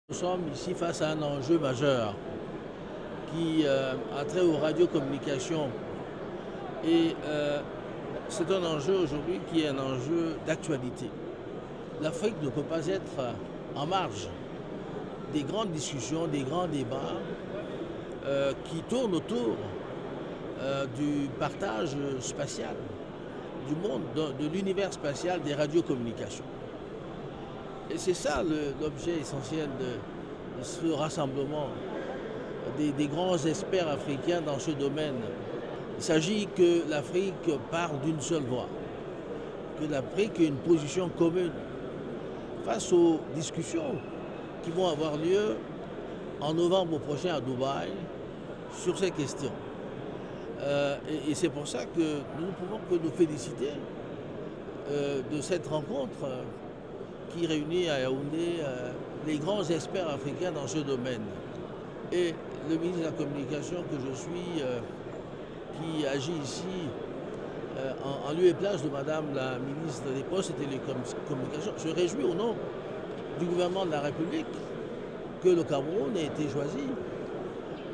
Nous sommes ici face à un enjeu majeur qui a trait aux radiocommunications. Et c'est un enjeu aujourd'hui qui est un enjeu d'actualité. L'Afrique ne peut pas être en marge des grandes discussions, des grands débats qui tournent autour du partage spatial, du monde, de l'univers spatial des radiocommunications. Et c'est ça l'objet essentiel de ce rassemblement des grands experts africains dans ce domaine. Il s'agit que l'Afrique parle d'une seule voix, que l'Afrique ait une position commune face aux discussions qui vont avoir lieu en novembre prochain à Dubaï sur ces questions. Et c'est pour ça que nous ne pouvons que nous féliciter de cette rencontre qui réunit à Yaoundé les grands experts africains dans ce domaine. Et le ministre de la Communication que je suis, qui agit ici en lieu et place de Madame la ministre des Postes et Télécommunications, se réjouit au nom du gouvernement de la République que le Cameroun ait été choisi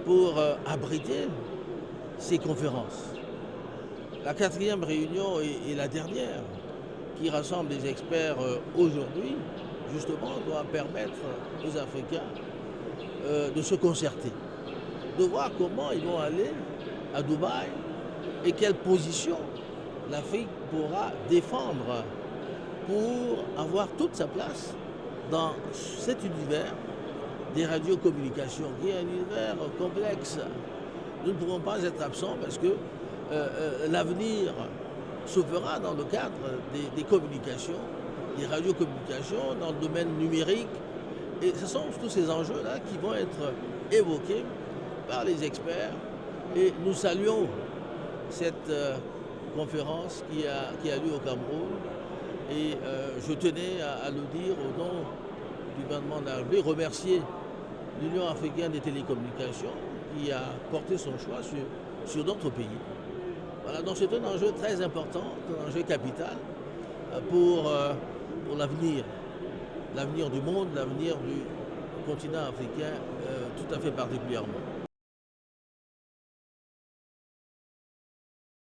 pour abriter ces conférences. La 4e réunion est la dernière qui rassemble les experts aujourd'hui, justement, doit permettre aux Africains de se concerter, de voir comment ils vont aller à Dubaï et quelle position l'Afrique pourra défendre pour avoir toute sa place dans cet univers des radiocommunications, qui est un univers complexe. Nous ne pouvons pas être absents parce que l'avenir se fera dans le cadre des communications, des radiocommunications, dans le domaine numérique. Et ce sont tous ces enjeux-là qui vont être évoqués par les experts. Et nous saluons cette conférence qui a lieu au Cameroun. Et je tenais à le dire au nom du gouvernement de la République, remercier l'Union africaine des télécommunications qui a porté son choix sur d'autres pays. Voilà, donc c'est un enjeu très important, un enjeu capital pour l'avenir du monde, l'avenir du continent africain tout à fait particulièrement.